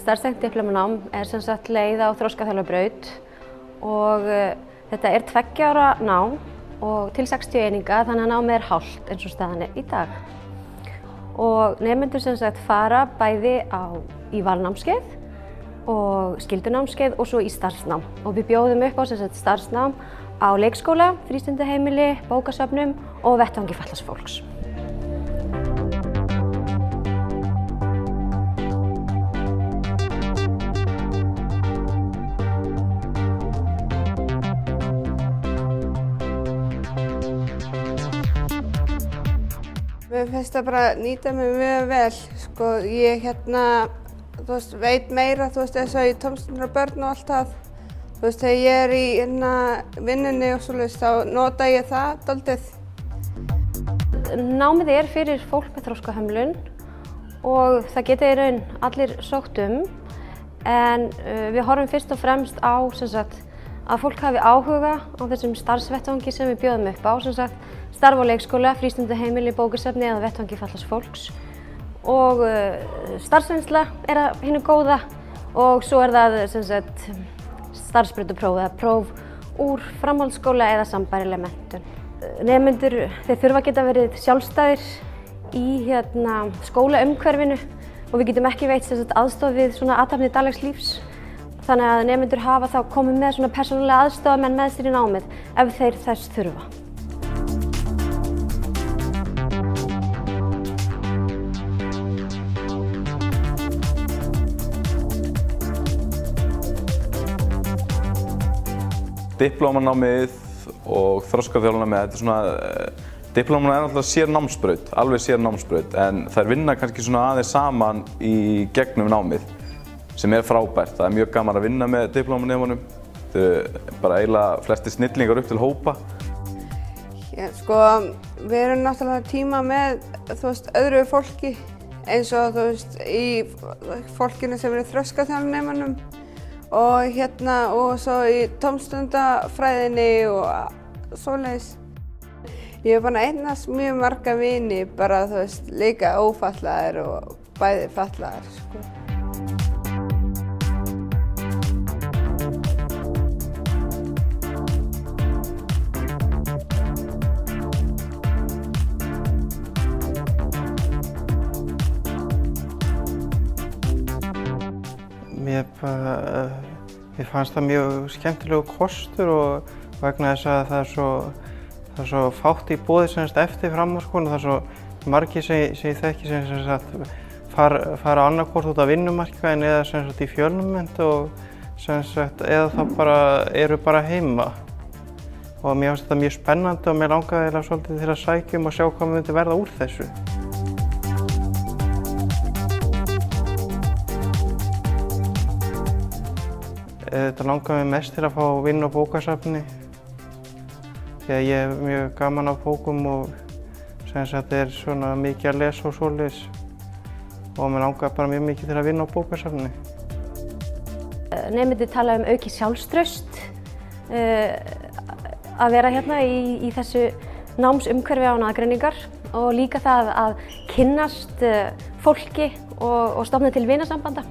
Starfstengt diplómanám sem sagt leið á þroskaþjálfarbraut og þetta 2 ára nám og til 60 eininga, þannig að námið hálft eins og staðan í dag. Og nemendur sem sagt fara bæði í valnámskeið og skyldunámskeið og svo í starfsnám. Og við bjóðum upp á sem sagt starfsnám á leikskóla, frístundaheimili, bókasöfnum og vettvangi fatlaðs fólks. Mér finnst það bara nýta mig mjög vel. Sko, ég veit meira, eins og í tómstundar börn og allt það. Þegar ég í vinnunni og svoleiðis, þá nota ég það dálítið. Námið fyrir fólk með þroskahömlun og það geta í raun allir sótt en við horfum fyrst og fremst á að fólk hafi áhuga á þessum starfsvettvangi sem við bjóðum upp á, starf á leikskóla, frístundaheimili, bókasafni eða vettvangi fatlaðs fólks. Og starfsreynsla af hinu góða og svo það starfsbrautapróf eða próf úr framhaldsskóla eða sambærileg menntun. Nemendur þurfa að geta verið sjálfstæðir í skólaumhverfinu og við getum ekki veitt aðstoð við svona athafnir daglegs lífs. Þannig að nemendur hafa þá komið með svona persónulega aðstoðarmenn með sér í námið ef þeir þess þurfa. Diplómanámið og þroskaþjálfarnámið, diplómanámið náttúrulega sér námsbraut, alveg sér námsbraut, en þær vinna kannski svona aðeins saman í gegnum námið, sem frábært. Það mjög gaman að vinna með diplómanemunum. Þau bara eiginlega flestir snillingar upp til hópa. Sko, við erum náttúrulega tíma með öðru fólki, eins og í fólkinu sem þroskaþjálfarnemunum og svo í tómstundafræðinni og svoleiðis. Ég hef bara eignast mjög marga vini, bara líka ófatlaðir og bæði fatlaðir. Sko. Mér fannst það mjög skemmtilegu kostur og vegna þess að það svo fátt í boði eftir framhaldsskóla. Það svo margir sem ég þekki sem fara annaðhvort út af vinnumarkaðinn eða í fjölmennt og eða þá eru bara heima. Og mér fannst þetta mjög spennandi og mér langaði svolítið til að sækja og sjá hvað myndi verða úr þessu. Þetta langar mig mest til að fá að vinna á bókasafni því að ég hef mjög gaman af bókum og svona mikið að lesa og svoleiðis og mér langar bara mjög mikið til að vinna á bókasafni. Nemendur tala aukið sjálfstraust að vera hérna í þessu námsumhverfi án aðgreiningar og líka það að kynnast fólki og stofna til vinasambanda.